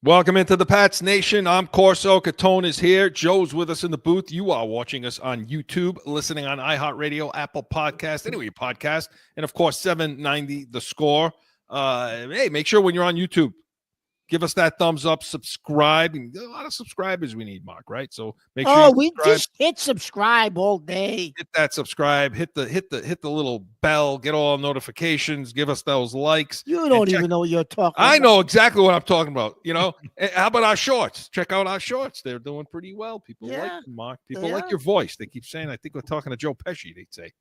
Welcome into the Pats Nation. I'm Corso Catone is here. Joe's with us in the booth. You are watching us on YouTube, listening on iHeartRadio, Apple Podcast, anywhere you podcast, and of course 790 The Score. Hey, make sure when you're on YouTube, give us that thumbs up, subscribe. A lot of subscribers we need, Mark, right? So make sure we just hit subscribe all day. Hit that subscribe, hit the little bell, get all notifications, give us those likes. You don't even know what you're talking about. I know exactly what I'm talking about. You know, how about our shorts? Check out our shorts. They're doing pretty well. People like them, Mark. People like your voice. They keep saying, I think we're talking to Joe Pesci, they'd say.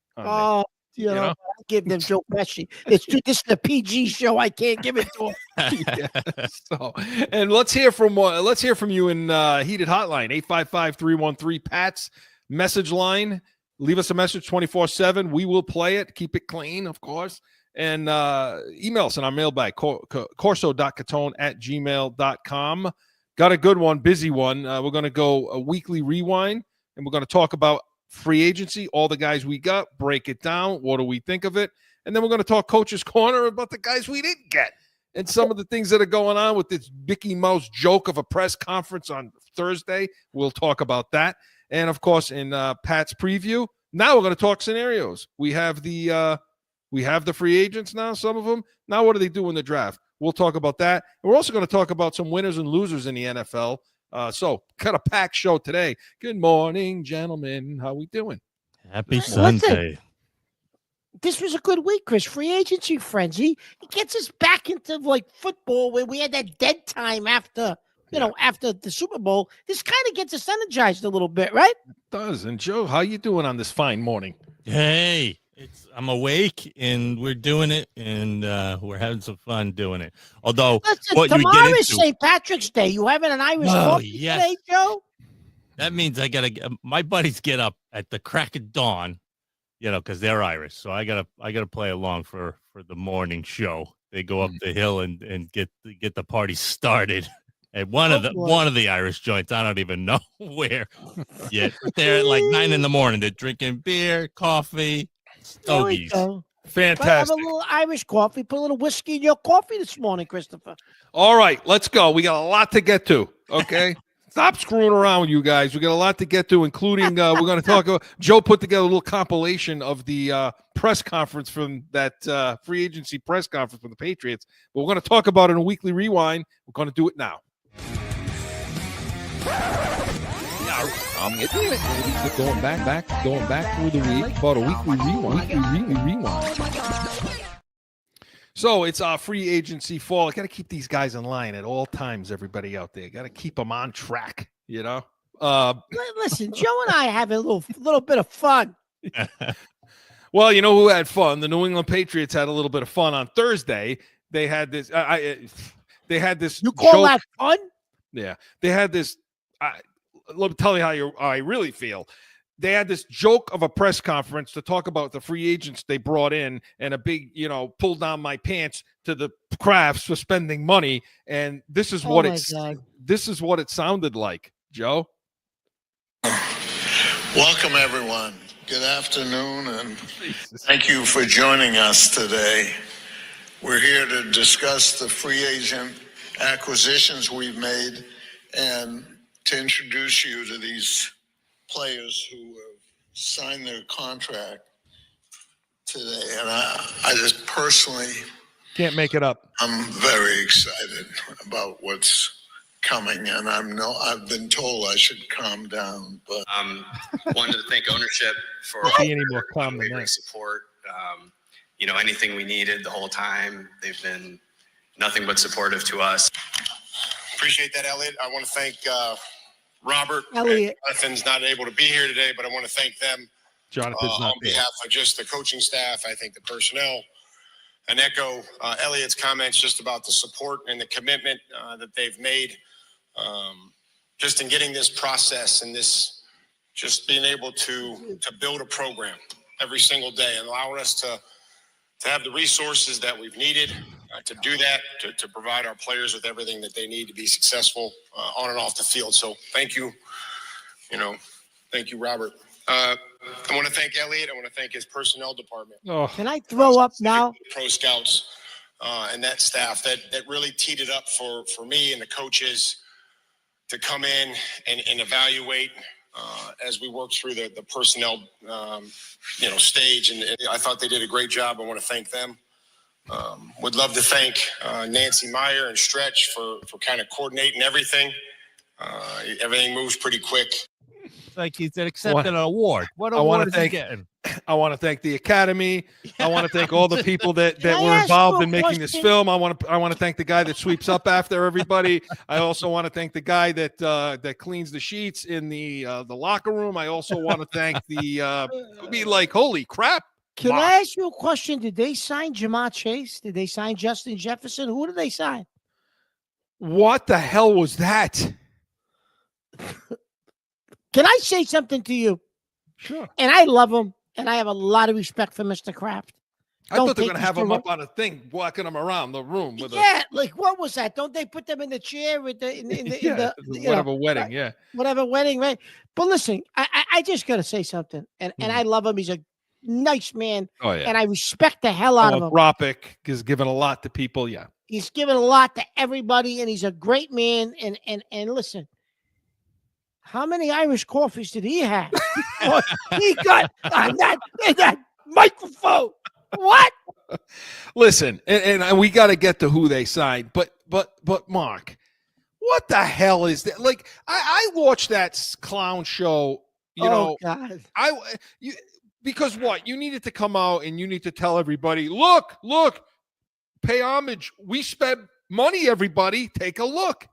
You know? I give them Joe Pesci. This is the PG show. I can't give it to him. So, and let's hear from you in heated hotline 855-313-PATS message line. Leave us a message 24/7. We will play it. Keep it clean, of course. And email us in our mailbag, corso.catone@gmail.com. Got a good one, busy one. We're going to go a weekly rewind, and we're going to talk about free agency, all the guys we got, break it down. What do we think of it? And then we're going to talk Coach's Corner about the guys we didn't get and some of the things that are going on with this Mickey Mouse joke of a press conference on Thursday. We'll talk about that. And, of course, in Pat's preview, now we're going to talk scenarios. We have the free agents now, some of them. Now what do they do in the draft? We'll talk about that. And we're also going to talk about some winners and losers in the NFL. So got a packed show today. Good morning, gentlemen. How we doing? Happy Sunday. Listen, this was a good week, Chris. Free agency frenzy. He gets us back into like football where we had that dead time after after the Super Bowl. This kind of gets us energized a little bit, right? It does. And Joe, how you doing on this fine morning? Hey, I'm awake and we're doing it, and we're having some fun doing it. Although, tomorrow is St. Patrick's Day. You having an Irish coffee today, Joe? That means I gotta. My buddies get up at the crack of dawn, because they're Irish. So I gotta play along for the morning show. They go up the hill and get the party started. At one of the Irish joints, I don't even know where yet. They're at like 9 a.m. They're drinking beer, coffee, stogies. Fantastic. Have a little Irish coffee. Put a little whiskey in your coffee this morning, Christopher. All right, let's go. We got a lot to get to. Okay. Stop screwing around with you guys. We got a lot to get to, including we're going to talk about. Joe put together a little compilation of the press conference from that free agency press conference from the Patriots. But we're going to talk about it in a weekly rewind. We're going to do it now. Going back through the week, about a weekly rewind. So it's our free agency fall. I got to keep these guys in line at all times. Everybody out there, got to keep them on track. Listen, Joe and I have a little bit of fun. Well, you know who had fun? The New England Patriots had a little bit of fun on Thursday. They had this. They had this. You call that fun? Yeah, they had this. Let me tell you how I really feel. They had this joke of a press conference to talk about the free agents they brought in, and a big, pull down my pants to the crafts for spending money. And this is what it sounded like, Joe. Welcome, everyone. Good afternoon, and thank you for joining us today. We're here to discuss the free agent acquisitions we've made and to introduce you to these players who have signed their contract today. And I just personally can't make it up. I'm very excited about what's coming, and I've been told I should calm down, but wanted to thank ownership for great support. Anything we needed the whole time, they've been nothing but supportive to us. Appreciate that, Elliot. I want to thank Robert. Elliot. Jonathan's not able to be here today, but I want to thank them on behalf of just the coaching staff. I think the personnel, and echo Elliot's comments just about the support and the commitment that they've made just in getting this process and this just being able to build a program every single day and allowing us to have the resources that we've needed to do that, to provide our players with everything that they need to be successful on and off the field. So thank you. Thank you, Robert. I want to thank Elliot. I want to thank his personnel department. Can I throw up now? Pro scouts and that staff that really teed it up for me and the coaches to come in and evaluate as we work through the personnel, stage. And I thought they did a great job. I want to thank them. Would love to thank Nancy Meyer and Stretch for kind of coordinating everything. Everything moves pretty quick. It's like he's accepted an award. What award is he getting? I want to thank the Academy. I want to thank all the people that were involved in making this film. I want to thank the guy that sweeps up after everybody. I also want to thank the guy that cleans the sheets in the locker room. I also want to thank holy crap. Can I ask you a question? Did they sign Jamar Chase? Did they sign Justin Jefferson? Who did they sign? What the hell was that? Can I say something to you? Sure. And I love him, and I have a lot of respect for Mr. Kraft. I thought they were going to have him up on a thing, walking him around the room. Like what was that? Don't they put them in the chair with whatever wedding, yeah. Whatever wedding, right? But listen, I just got to say something, and I love him. He's a nice man, and I respect the hell out of him. Philanthropic, is giving a lot to people, yeah. He's given a lot to everybody, and he's a great man. And listen, how many Irish coffees did he have? He got on that microphone. What? Listen, and we got to get to who they signed, but Mark, what the hell is that? Like, I watched that clown show. God. Because what? You needed to come out and you need to tell everybody, look, pay homage. We spent money, everybody. Take a look.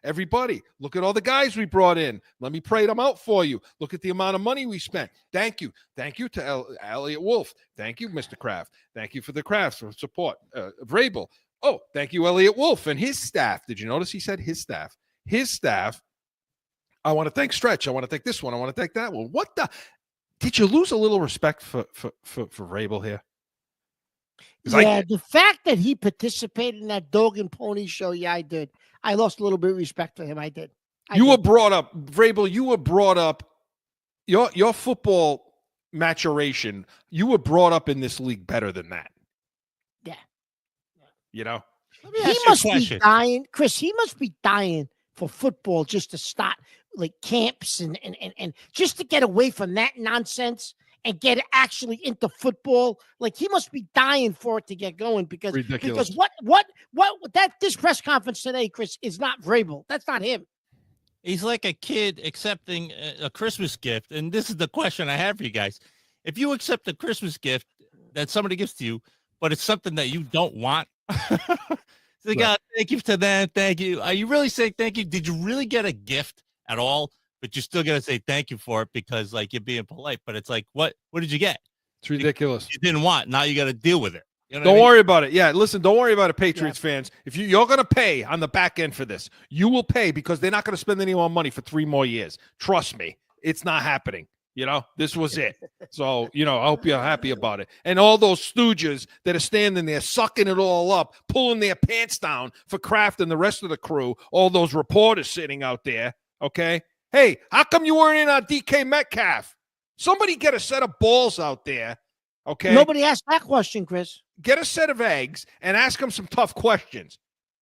Everybody, look at all the guys we brought in. Let me pray them out for you. Look at the amount of money we spent. Thank you. Thank you to Elliot Wolf. Thank you, Mr. Kraft. Thank you for the Krafts for support. Vrabel. Oh, thank you, Elliot Wolf and his staff. Did you notice he said his staff? His staff. I want to thank Stretch. I want to thank this one. I want to thank that one. What the? Did you lose a little respect for Vrabel here? Yeah, the fact that he participated in that dog and pony show, yeah, I did. I lost a little bit of respect for him. I did. You were brought up, Vrabel. You were brought up. Your football maturation. You were brought up in this league better than that. Yeah. You know. He must be dying, Chris. He must be dying for football just to start like camps and just to get away from that nonsense and get actually into football. Like he must be dying for it to get going because what this press conference today, Chris, is not Vrabel. That's not him. He's like a kid accepting a Christmas gift. And this is the question I have for you guys. If you accept a Christmas gift that somebody gives to you, but it's something that you don't want, so God, thank you to them. Thank you. Are you really saying thank you? Did you really get a gift at all? But you're still going to say thank you for it because like you're being polite, but it's like, what did you get? It's ridiculous. You didn't want. Now you got to deal with it. You know don't worry about it. Yeah. Listen, don't worry about it, Patriots fans. If you're going to pay on the back end for this, you will pay because they're not going to spend any more money for 3 more years. Trust me. It's not happening. This was it. So, I hope you're happy about it. And all those stooges that are standing there sucking it all up, pulling their pants down for Kraft and the rest of the crew, all those reporters sitting out there, okay? Hey, how come you weren't in on DK Metcalf? Somebody get a set of balls out there, okay? Nobody asked that question, Chris. Get a set of eggs and ask them some tough questions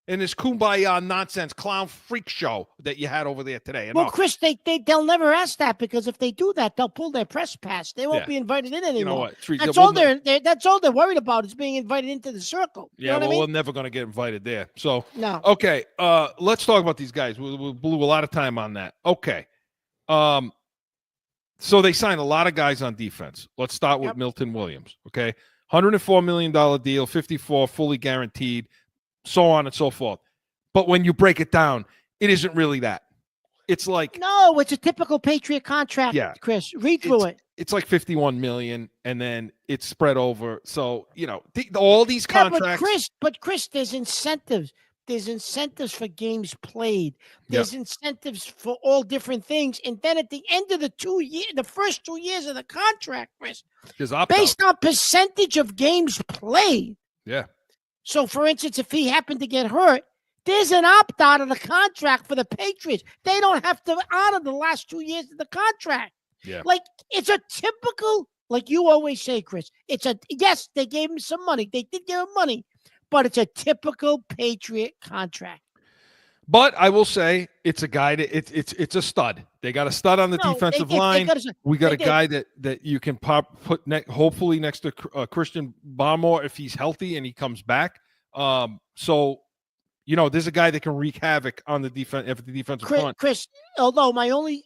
in this kumbaya nonsense clown freak show that you had over there today. Well, Chris, they'll never ask that because if they do that, they'll pull their press pass. They won't be invited in anymore. You know what? That's all they're worried about is being invited into the circle. You know what I mean? We're never going to get invited there. So, no. Okay, let's talk about these guys. We blew a lot of time on that. Okay. So they signed a lot of guys on defense. Let's start with Milton Williams, okay? $104 million deal, 54 fully guaranteed, so on and so forth. But when you break it down, it isn't really that. It's like no, it's a typical Patriot contract. Yeah, Chris, read through it. It's like $51 million, and then it's spread over. So all these contracts. But Chris, there's incentives. There's incentives for games played. There's incentives for all different things. And then at the end of the first 2 years of the contract, Chris, based on percentage of games played. Yeah. So, for instance, if he happened to get hurt, there's an opt-out of the contract for the Patriots. They don't have to honor the last 2 years of the contract. Yeah. Like, it's a typical, like you always say, Chris, yes, they gave him some money. They did give him money. but it's a typical Patriot contract. But I will say it's a guy that it's a stud. They got a stud on the defensive line. We got a guy that you can put hopefully next to Christian Barmore if he's healthy and he comes back. So there's a guy that can wreak havoc on the defensive front. Chris, although my only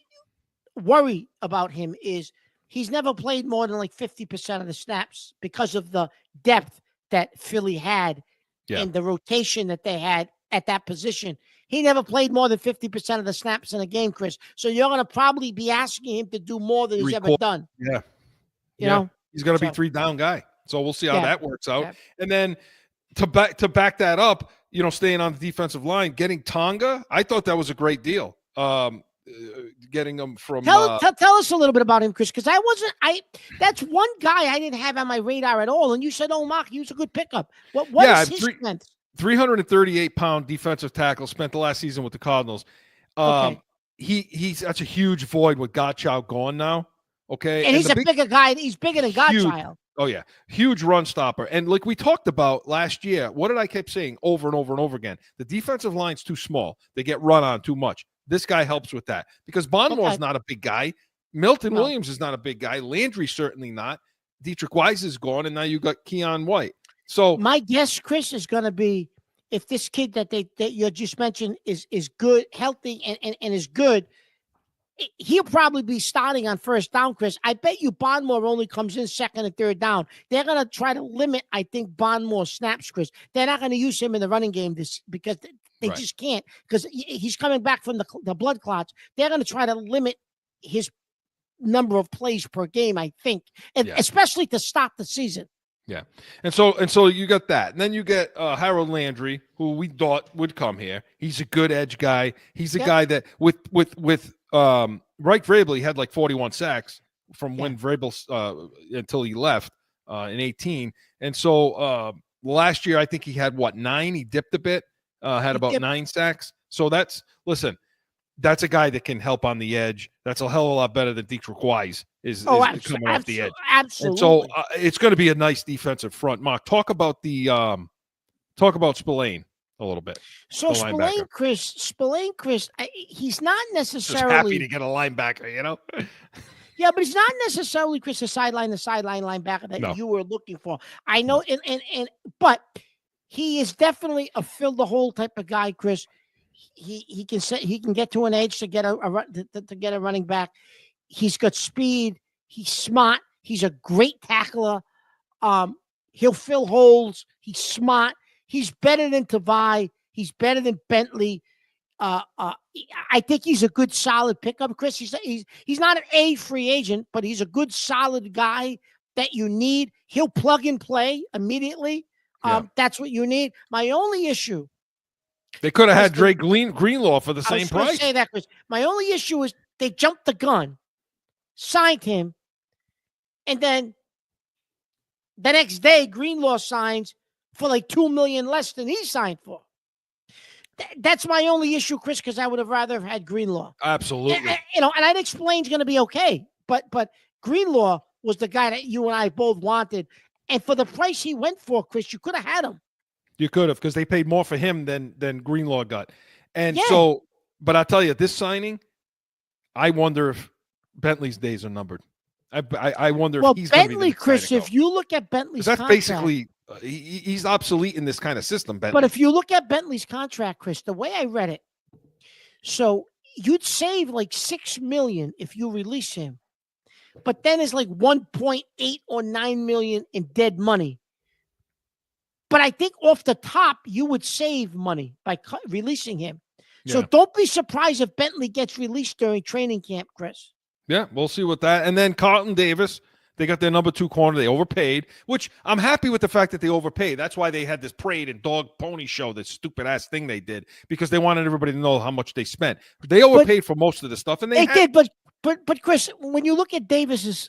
worry about him is he's never played more than like 50% of the snaps because of the depth that Philly had and the rotation that they had at that position. He never played more than 50% of the snaps in a game, Chris. So you're going to probably be asking him to do more than he's ever done. Yeah. You know? He's going to be 3-down guy. So we'll see how that works out. Yeah. And then to back that up, staying on the defensive line, getting Tonga, I thought that was a great deal. Getting him from tell us a little bit about him, Chris, because that's one guy I didn't have on my radar at all. And you said, Mark, he was a good pickup. What is his strength? 338-pound defensive tackle, spent the last season with the Cardinals. He's such a huge void with Gottschalk gone now. Okay. And he's a bigger guy. He's bigger than Gottschalk. Oh, yeah. Huge run stopper. And like we talked about last year, what did I keep saying over and over and over again? The defensive line's too small. They get run on too much. This guy helps with that because Bonmore's not a big guy. Milton Williams is not a big guy. Landry certainly not. Dietrich Wise is gone, and now you got Keon White. So my guess, Chris, is going to be if this kid that you just mentioned is good, healthy, and is good, he'll probably be starting on first down, Chris. I bet you Bonmore only comes in second and third down. They're going to try to limit, I think, Bonmore's snaps, Chris. They're not going to use him in the running game because they just can't because he's coming back from the blood clots. They're going to try to limit his number of plays per game, I think, and especially to stop the season. Yeah. And so you got that. And then you get Harold Landry, who we thought would come here. He's a good edge guy. He's a guy that with Reich Vrabel, he had like 41 sacks from when Vrabel until he left in 18. And so last year, I think he had 9? He dipped a bit, had about 9 sacks. So that's a guy that can help on the edge. That's a hell of a lot better than Dietrich Wise is coming off the edge. Absolutely. And so it's going to be a nice defensive front. Mark, talk about Spillane a little bit. So Spillane, Chris, he's not necessarily just happy to get a linebacker, Yeah, but he's not necessarily, Chris, the sideline linebacker that you were looking for. I know, but he is definitely a fill the hole type of guy, Chris. He can get to an edge to get to get a running back. He's got speed. He's smart. He's a great tackler. He'll fill holes. He's smart. He's better than Tavai. He's better than Bentley. I think he's a good, solid pickup, Chris. He's not an A free agent, but he's a good, solid guy that you need. He'll plug and play immediately. That's what you need. My only issue. They could have had Drake Greenlaw for the same price. I was say that, Chris. My only issue is they jumped the gun, signed him, and then the next day Greenlaw signs for like $2 million less than he signed for. That's my only issue, Chris, because I would have rather had Greenlaw. Absolutely. And I'd explain it's going to be okay, but Greenlaw was the guy that you and I both wanted, and for the price he went for, Chris, you could have had him. You could have, because they paid more for him than Greenlaw got. And so, but I'll tell you, this signing, I wonder if Bentley's days are numbered. I wonder if he's Bentley, going to be the Chris, if you look at Bentley's that's contract, basically he's obsolete in this kind of system, Bentley. But if you look at Bentley's contract, Chris, the way I read it, so you'd save like $6 million if you release him, but then it's like 1.8 or 9 million in dead money. But I think off the top, you would save money by releasing him. So don't be surprised if Bentley gets released during training camp, Chris. Yeah, we'll see what that. And then Carlton Davis, they got their number 2 corner. They overpaid, which I'm happy with the fact that they overpaid. That's why they had this parade and dog pony show, this stupid-ass thing they did, because they wanted everybody to know how much they spent. They overpaid for most of the stuff. And they did, but Chris, when you look at Davis's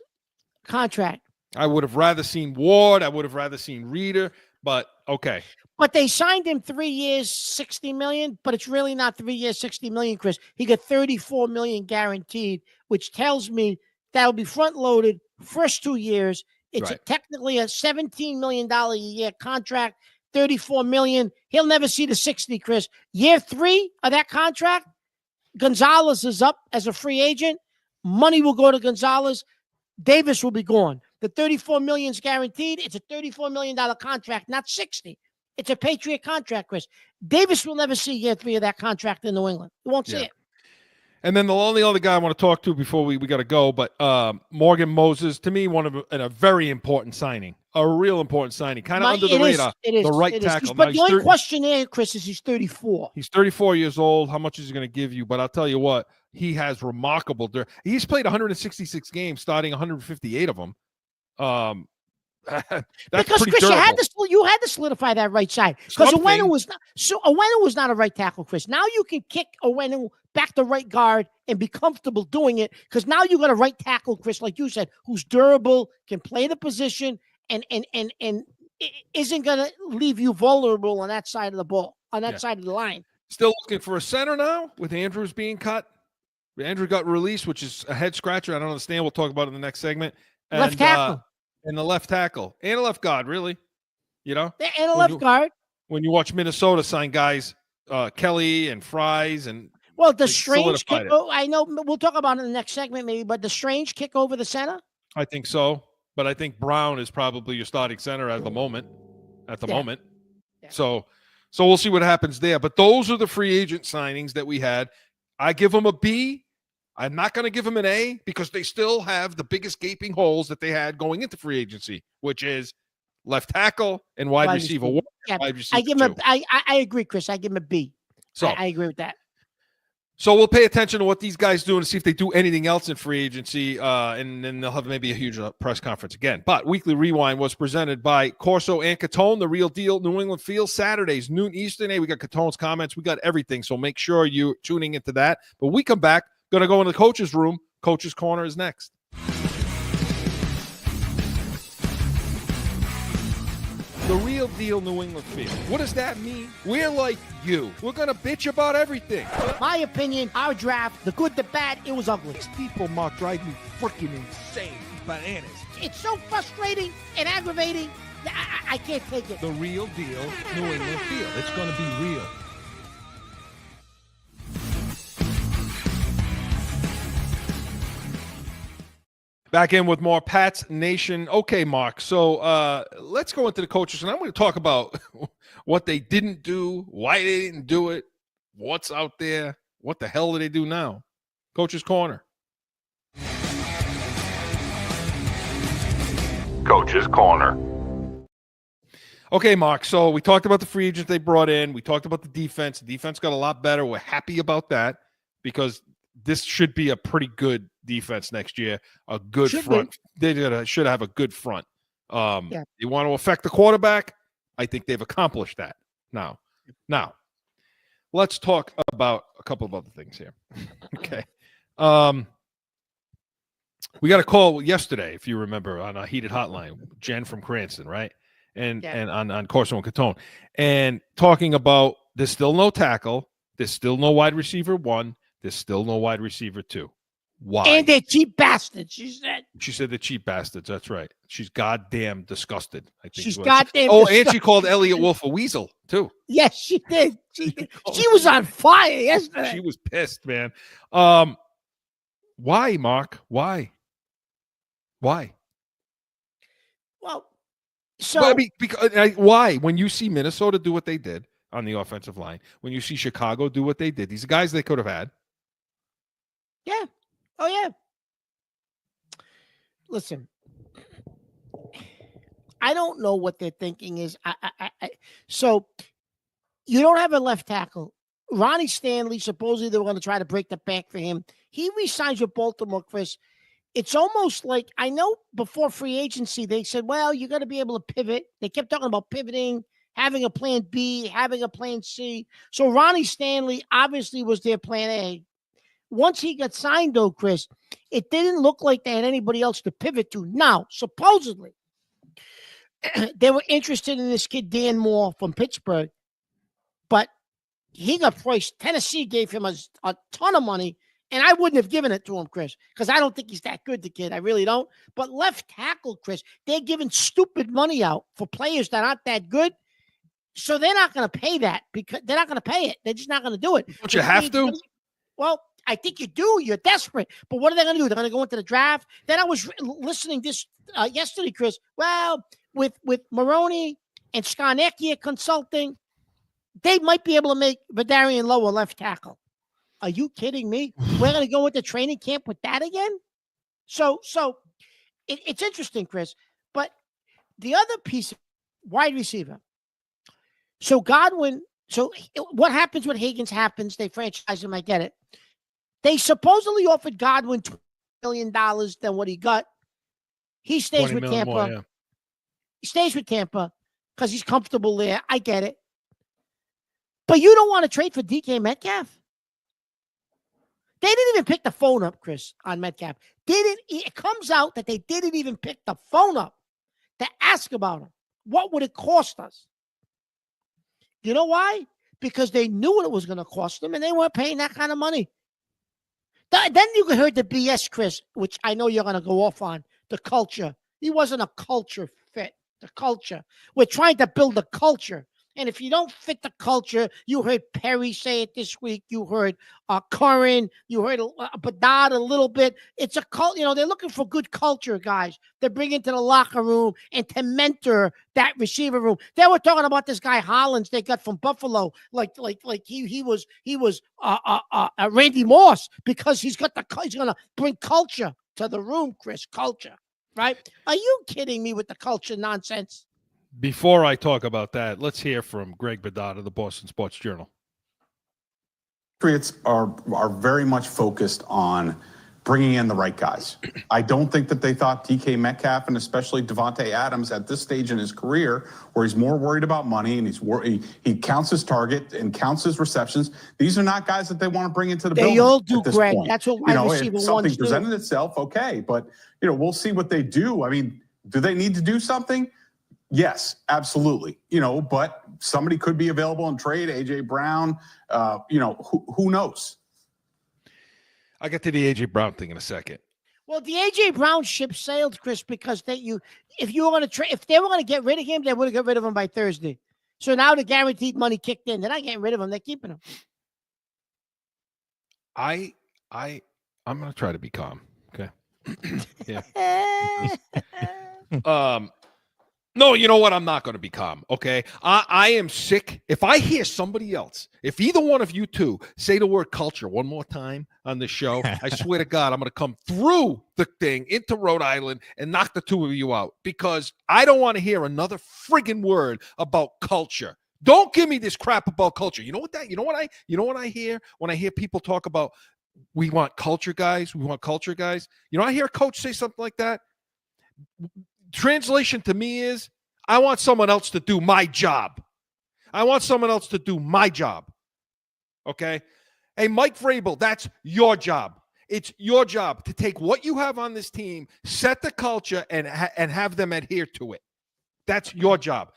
contract. I would have rather seen Ward. I would have rather seen Reeder. But okay. But they signed him 3 years, $60 million, but it's really not 3 years, $60 million, Chris. He got $34 million guaranteed, which tells me that'll be front loaded first 2 years. It's technically a $17 million a year contract. $34 million. He'll never see the 60, Chris. Year 3 of that contract, Gonzalez is up as a free agent. Money will go to Gonzalez. Davis will be gone. The $34 million is guaranteed. It's a $34 million contract, not 60. It's a Patriot contract, Chris. Davis will never see year 3 of that contract in New England. He won't see it. And then the only other guy I want to talk to before we got to go, but Morgan Moses, to me, a very important signing, a real important signing, kind of under the radar. The right tackle. But the only question there, Chris, is he's 34. He's 34 years old. How much is he going to give you? But I'll tell you what, he has remarkable. He's played 166 games, starting 158 of them. That's because pretty Chris, durable. you had to solidify that right side because Owenu was not a right tackle, Chris. Now you can kick Owenu back to right guard and be comfortable doing it because now you got a right tackle, Chris, like you said, who's durable, can play the position, and isn't going to leave you vulnerable on that side of the ball, on that side of the line. Still looking for a center now with Andrews being cut. Andrew got released, which is a head scratcher. I don't understand. We'll talk about it in the next segment. And, left tackle. And the left tackle. And a left guard, really. You know? And a left guard. When you watch Minnesota sign guys, Kelly and Fries and well, the Strange kick. I know we'll talk about it in the next segment, maybe, but the Strange kick over the center. I think so, but I think Brown is probably your starting center at the moment. Yeah. So we'll see what happens there. But those are the free agent signings that we had. I give them a B. I'm not going to give them an A because they still have the biggest gaping holes that they had going into free agency, which is left tackle and wide receiver. Yeah, wide receiver I give him I agree, Chris. I give him a B. So I agree with that. So we'll pay attention to what these guys do and see if they do anything else in free agency, and then they'll have maybe a huge press conference again. But Weekly Rewind was presented by Corso and Catone, the real deal New England Field, Saturdays, noon Eastern. Hey, we got Catone's comments. We got everything, so make sure you're tuning into that. But we come back, going to go into the coach's room. Coach's Corner is next. The real deal New England Field. What does that mean? We're like you. We're going to bitch about everything. My opinion, our draft, the good, the bad, it was ugly. These people, Mark, drive me freaking insane. Bananas. It's so frustrating and aggravating. I can't take it. The real deal New England Field. It's going to be real. Back in with more Pats Nation. Okay, Mark. So let's go into the coaches, and I'm going to talk about what they didn't do, why they didn't do it, what's out there, what the hell do they do now? Coach's Corner. Coach's Corner. Okay, Mark. So we talked about the free agents they brought in. We talked about the defense. The defense got a lot better. We're happy about that because this should be a pretty good defense next year. A good front. They should have a good front. You want to affect the quarterback? I think they've accomplished that. Now, let's talk about a couple of other things here. Okay. We got a call yesterday, if you remember, on a heated hotline, Jen from Cranston, right? And on Corso and Catone, and talking about there's still no tackle, there's still no wide receiver 1, there's still no wide receiver 2. Why? And they're cheap bastards, she said. She said they're cheap bastards. That's right. She's goddamn disgusted. I think she's goddamn disgusted. And she called Elliot Wolf a weasel, too. Yes, she did. She was on fire yesterday. She was pissed, man. Why, Mark? Why? Well, so I mean, why? When you see Minnesota do what they did on the offensive line, when you see Chicago do what they did, these are guys they could have had. Yeah. Oh, yeah. Listen, I don't know what their thinking is. So you don't have a left tackle. Ronnie Stanley, supposedly they were going to try to break the bank for him. He resigns with Baltimore, Chris. It's almost like, I know before free agency, they said, well, you're going to be able to pivot. They kept talking about pivoting, having a plan B, having a plan C. So Ronnie Stanley obviously was their plan A. Once he got signed, though, Chris, it didn't look like they had anybody else to pivot to. Now, supposedly, they were interested in this kid, Dan Moore from Pittsburgh, but he got priced. Tennessee gave him a ton of money, and I wouldn't have given it to him, Chris, because I don't think he's that good, the kid. I really don't. But left tackle, Chris, they're giving stupid money out for players that aren't that good. So they're not going to pay that because they're not going to pay it. They're just not going to do it. Don't you have to? Well, I think you do. You're desperate. But what are they going to do? They're going to go into the draft. Then I was listening this yesterday, Chris. Well, with Maroney and Skarnecchia consulting, they might be able to make Vidarian Lowe a left tackle. Are you kidding me? We're going to go into training camp with that again? So it's interesting, Chris. But the other piece, wide receiver. So Godwin, so what happens when Higgins happens? They franchise him. I get it. They supposedly offered Godwin $20 million than what he got. He stays with Tampa. More, yeah. He stays with Tampa because he's comfortable there. I get it. But you don't want to trade for DK Metcalf? They didn't even pick the phone up, Chris, on Metcalf. It comes out that they didn't even pick the phone up to ask about him. What would it cost us? You know why? Because they knew what it was going to cost them, and they weren't paying that kind of money. Then you heard the BS, Chris, which I know you're going to go off on, the culture. He wasn't a culture fit, the culture. We're trying to build a culture. And if you don't fit the culture, you heard Perry say it this week. You heard Curran. You heard Bedard a little bit. It's a cult. You know, they're looking for good culture, guys. They bring into the locker room and to mentor that receiver room. They were talking about this guy Hollins they got from Buffalo, like he was Randy Moss because he's going to bring culture to the room, Chris. Culture, right? Are you kidding me with the culture nonsense? Before I talk about that, let's hear from Greg Bedard of the Boston Sports Journal. Patriots are very much focused on bringing in the right guys. I don't think that they thought DK Metcalf and especially Devontae Adams at this stage in his career, where he's more worried about money and he counts his target and counts his receptions. These are not guys that they want to bring into the building. They all do, Greg. Point. That's what wide receiver ones do. Something presented itself, okay, but we'll see what they do. I mean, do they need to do something? Yes, absolutely. But somebody could be available in trade. AJ Brown. Who knows? I'll get to the AJ Brown thing in a second. Well, the AJ Brown ship sailed, Chris, because if they were going to get rid of him, they would have got rid of him by Thursday. So now the guaranteed money kicked in. They're not getting rid of him. They're keeping him. I'm going to try to be calm. Okay. Yeah. No, you know what? I'm not going to be calm, okay? I am sick. If I hear somebody else, if either one of you two say the word culture one more time on this show, I swear to God, I'm going to come through the thing into Rhode Island and knock the two of you out because I don't want to hear another friggin' word about culture. Don't give me this crap about culture. You know what I hear when I hear people talk about we want culture guys, I hear a coach say something like that. Translation to me is, I want someone else to do my job. Okay? Hey, Mike Vrabel, that's your job. It's your job to take what you have on this team, set the culture, and have them adhere to it. That's your job.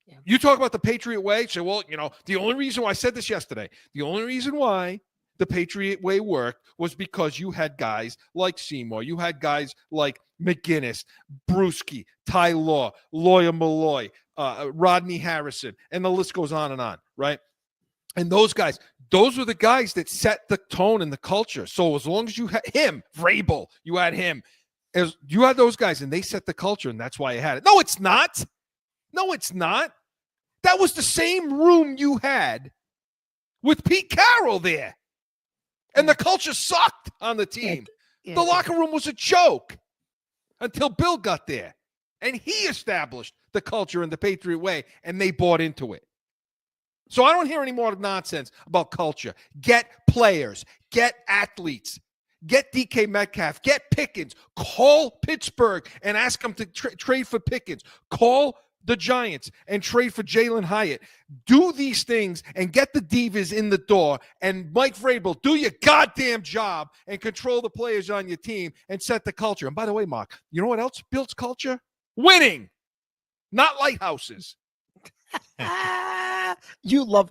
Yeah. You talk about the Patriot way, say, well, the only reason why I said this yesterday, the only reason why the Patriot way worked was because you had guys like Seymour. You had guys like McGinnis, Brewski, Ty Law, Lawyer Malloy, Rodney Harrison, and the list goes on, right? And those were the guys that set the tone and the culture. So as long as you had him, Vrabel, you had him, you had those guys, and they set the culture, and that's why you had it. No, it's not. That was the same room you had with Pete Carroll there. And the culture sucked on the team. The locker room was a joke until Bill got there. And he established the culture in the Patriot way, and they bought into it. So I don't hear any more nonsense about culture. Get players. Get athletes. Get DK Metcalf. Get Pickens. Call Pittsburgh and ask them to trade for Pickens. Call the Giants and trade for Jalen Hyatt. Do these things and get the divas in the door. And Mike Vrabel, do your goddamn job and control the players on your team and set the culture. And by the way, Mark, you know what else builds culture? Winning, not lighthouses. You love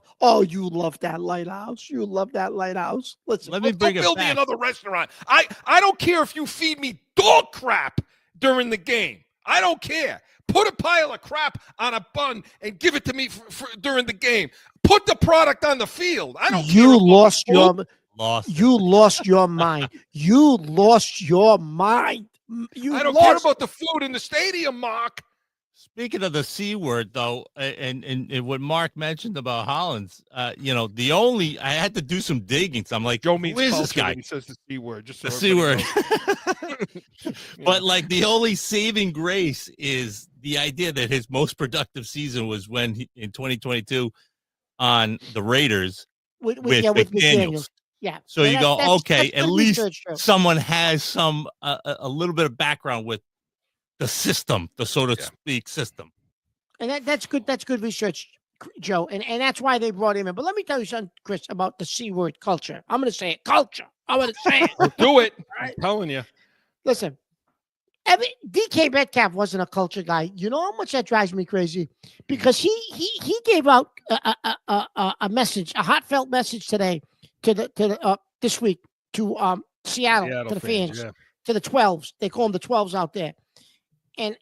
that lighthouse. You love that lighthouse. Listen, let me bring it build back. me another restaurant. I don't care if you feed me dog crap during the game. I don't care. Put a pile of crap on a bun and give it to me during the game. Put the product on the field. I don't care. You lost your Lost. You lost your mind. You lost your mind. I don't care about the food in the stadium, Mark. Speaking of the C word, though, and what Mark mentioned about Hollins, the only I had to do some digging. So I'm like, Joe means who is this guy? He says the C word. Just so the C word. Yeah. But like the only saving grace is the idea that his most productive season was when in 2022 on the Raiders with McDaniels. Yeah. So you go, okay, at least someone has some a little bit of background with the system, the so to speak system. And that's good. That's good research, Joe. And that's why they brought him in. But let me tell you something, Chris, about the C word, culture. I'm going to say it, culture. I'm going to say it. We'll do it. Right? I'm telling you. Listen, DK Metcalf wasn't a culture guy. You know how much that drives me crazy? Because he gave out a message, a heartfelt message today to the this week to Seattle to the fans, to the 12s. They call them the 12s out there. And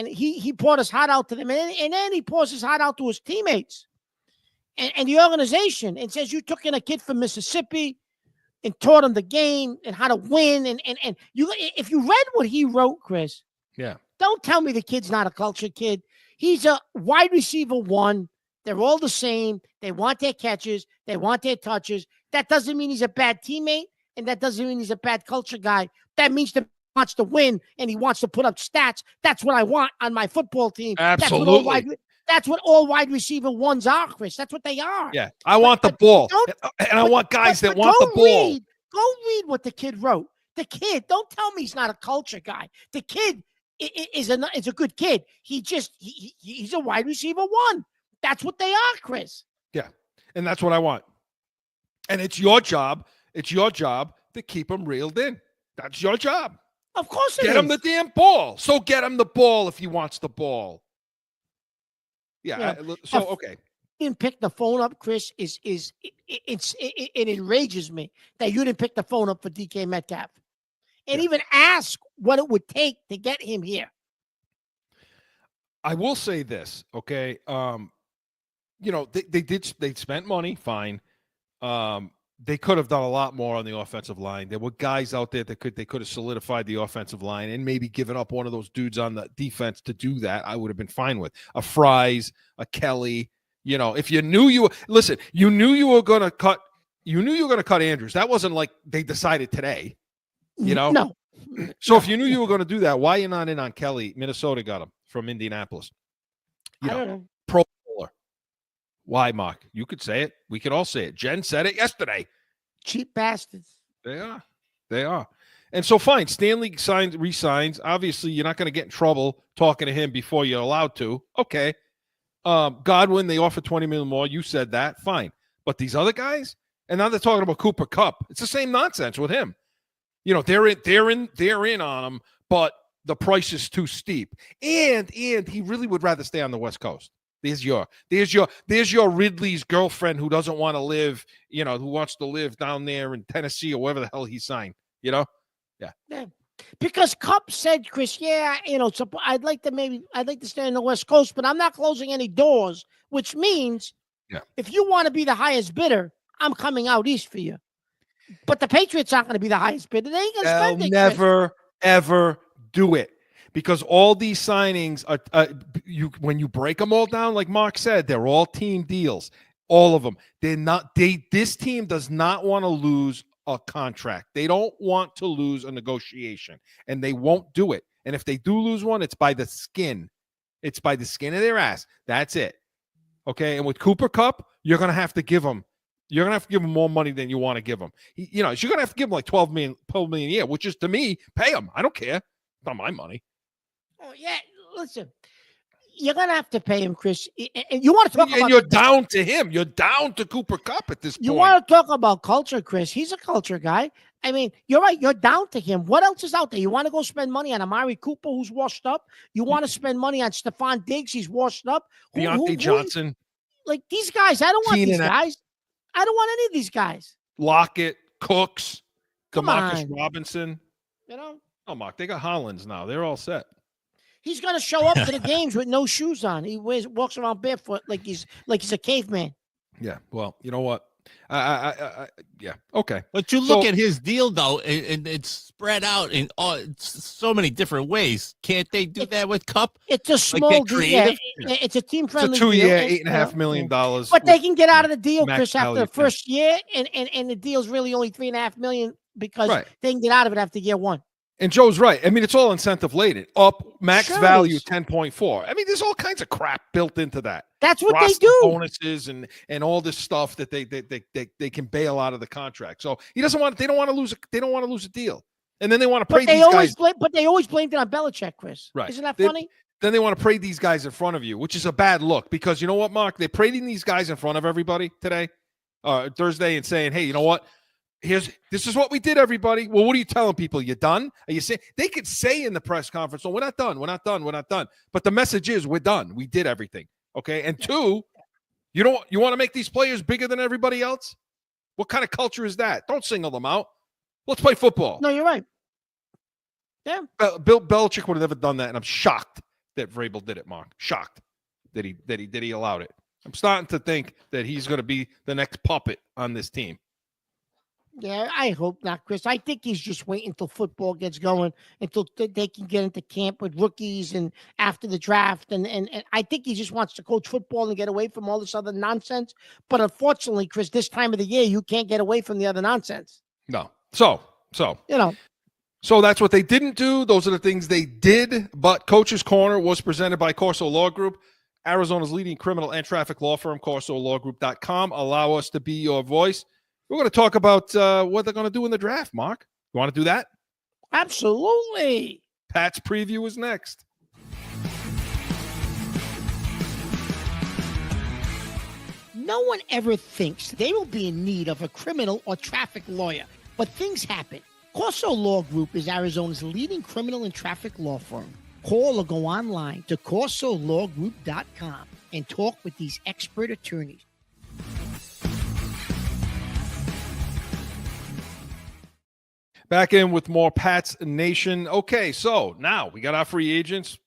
he poured his heart out to them. And then he pours his heart out to his teammates and the organization and says, you took in a kid from Mississippi and taught him the game and how to win. And you, if you read what he wrote, Chris, don't tell me the kid's not a culture kid. He's a wide receiver 1. They're all the same. They want their catches. They want their touches. That doesn't mean he's a bad teammate. And that doesn't mean he's a bad culture guy. That means he wants to win and he wants to put up stats. That's what I want on my football team. Absolutely. That's what all wide receiver 1s are, Chris. That's what they are. Yeah. I want the ball. And I want guys that want the ball. Go read what the kid wrote. The kid, don't tell me he's not a culture guy. The kid is a good kid. He's a wide receiver 1. That's what they are, Chris. Yeah. And that's what I want. And it's your job. It's your job to keep him reeled in. That's your job. Of course it is. Get him the damn ball. So get him the ball if he wants the ball. Yeah. Okay. You didn't pick the phone up, Chris. It enrages me that you didn't pick the phone up for DK Metcalf and even ask what it would take to get him here. I will say this, okay? They spent money, fine. They could have done a lot more on the offensive line. There were guys out there that they could have solidified the offensive line and maybe given up one of those dudes on the defense to do that. I would have been fine with a Fries, a Kelly. If you knew you knew you were going to cut Andrews. That wasn't like they decided today. No. So if you knew you were going to do that, why are you not in on Kelly? Minnesota got him from Indianapolis. I don't know. Pro Bowler. Why, Mark? You could say it. We could all say it. Jen said it yesterday. Cheap bastards. They are. And so fine. Stanley resigns. Obviously, you're not going to get in trouble talking to him before you're allowed to. Okay. Godwin, they offered $20 million more. You said that. Fine. But these other guys, and now they're talking about Cooper Kupp. It's the same nonsense with him. They're in on him, but the price is too steep. And he really would rather stay on the West Coast. There's your Ridley's girlfriend who doesn't want to live, who wants to live down there in Tennessee or wherever the hell he signed, Yeah. Because Kupp said, Chris, so I'd like to stay on the West Coast, but I'm not closing any doors, which means if you want to be the highest bidder, I'm coming out east for you. But the Patriots aren't going to be the highest bidder. They ain't going to spend it. They'll never, ever do it. Because all these signings are when you break them all down, like Mark said, they're all team deals. All of them. This team does not want to lose a contract. They don't want to lose a negotiation, and they won't do it. And if they do lose one, it's by the skin. It's by the skin of their ass. That's it. Okay. And with Cooper Kupp, you're going to have to give him. You're going to have to give him more money than you want to give him. You're going to have to give him like $12 million a year, which is, to me, pay him. I don't care. It's not my money. Oh, yeah. Listen, you're going to have to pay him, Chris. And you want to talk about... And you're down to him. You're down to Cooper Kupp at this point. You want to talk about culture, Chris. He's a culture guy. I mean, you're right. You're down to him. What else is out there? You want to go spend money on Amari Cooper, who's washed up? You want to spend money on Stephon Diggs? He's washed up. Deontay Johnson. Like, these guys, I don't want these guys. I don't want any of these guys. Lockett, Cooks, Demarcus Robinson. Oh, Mark, they got Hollins now. They're all set. He's gonna show up to the games with no shoes on. He walks around barefoot like he's a caveman. Yeah. Well, you know what? Yeah. Okay. But you look at his deal though, and it's spread out in so many different ways. Can't they do that with Cup? It's a small deal. Yeah, it's a team friendly. It's a 2-year, $8.5 million. But they can get out of the deal, Chris, after the first year, and the deal's really only $3.5 million because they can get out of it after year one. And Joe's right. I mean, it's all incentive laden. Up max value 10.4. I mean, there's all kinds of crap built into that. That's what they do. Bonuses and all this stuff that they can bail out of the contract. So he doesn't want. They don't want to lose. They don't want to lose a deal. And then they want to pray these guys. But they always blamed it on Belichick, Chris. Right? Isn't that funny? Then they want to pray these guys in front of you, which is a bad look because you know what, Mark? They're parading these guys in front of everybody today, Thursday, and saying, "Hey, you know what? This is what we did, everybody." Well, what are you telling people? You done? Are you saying they could say in the press conference, "Oh, we're not done. We're not done. We're not done." But the message is, we're done. We did everything. Okay. And two, you want to make these players bigger than everybody else? What kind of culture is that? Don't single them out. Let's play football. No, you're right. Yeah. Bill Belichick would have never done that, and I'm shocked that Vrabel did it, Mark. Shocked that he allowed it. I'm starting to think that he's going to be the next puppet on this team. Yeah, I hope not, Chris. I think he's just waiting until football gets going, until they can get into camp with rookies and after the draft. And I think he just wants to coach football and get away from all this other nonsense. But unfortunately, Chris, this time of the year, you can't get away from the other nonsense. No. So that's what they didn't do. Those are the things they did. But Coach's Corner was presented by CORSO Law Group, Arizona's leading criminal and traffic law firm, CORSOLawGroup.com. Allow us to be your voice. We're going to talk about what they're going to do in the draft, Mark. You want to do that? Absolutely. Pat's preview is next. No one ever thinks they will be in need of a criminal or traffic lawyer, but things happen. CORSO Law Group is Arizona's leading criminal and traffic law firm. Call or go online to CORSOLawGroup.com and talk with these expert attorneys. Back in with more Pats Nation. Okay, so now we got our free agents,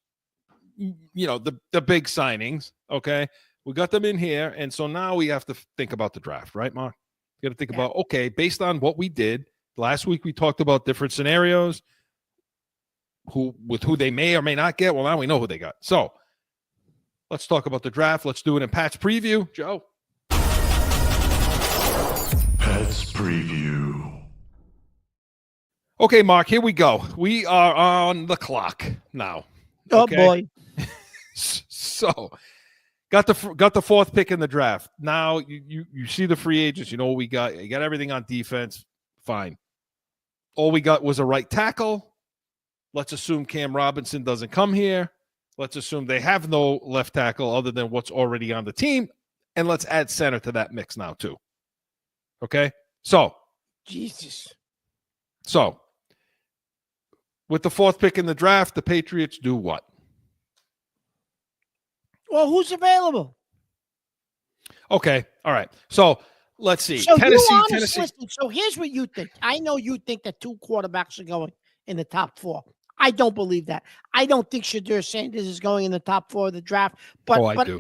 you know, the big signings, okay? We got them in here, and so now we have to think about the draft, right, Mark? You got to think about, okay, based on what we did, last week we talked about different scenarios, who they may or may not get. Well, now we know who they got. So let's talk about the draft. Let's do it in Pat's preview. Joe. Pat's preview. Okay, Mark, here we go. We are on the clock now. Okay? Oh, boy. So got the fourth pick in the draft. Now you see the free agents. You know what we got. You got everything on defense. Fine. All we got was a right tackle. Let's assume Cam Robinson doesn't come here. Let's assume they have no left tackle other than what's already on the team. And let's add center to that mix now, too. Okay? So. Jesus. So, with the fourth pick in the draft, the Patriots do what? Well, who's available? Okay. All right. So, let's see. So Tennessee. Listen, so here's what you think. I know you think that two quarterbacks are going in the top four. I don't believe that. I don't think Shadur Sanders is going in the top four of the draft. But, I do.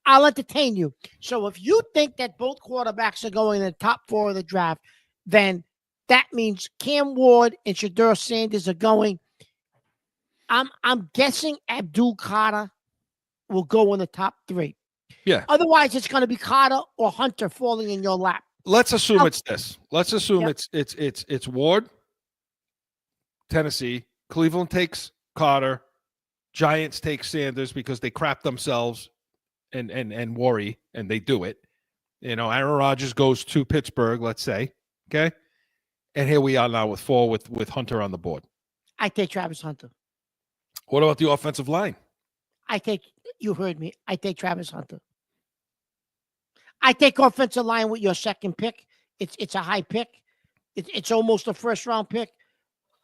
I'll entertain you. So if you think that both quarterbacks are going in the top four of the draft, then that means Cam Ward and Shadur Sanders are going. I'm guessing Abdul Carter will go in the top three. Yeah. Otherwise, it's going to be Carter or Hunter falling in your lap. Let's assume it's this. Let's assume it's Ward, Tennessee. Cleveland takes Carter. Giants take Sanders because they crap themselves and worry, and they do it. You know, Aaron Rodgers goes to Pittsburgh, let's say. Okay. And here we are now with four with Hunter on the board. I take Travis Hunter. What about the offensive line? You heard me. I take Travis Hunter. I take offensive line with your second pick. It's a high pick. It's almost a first round pick.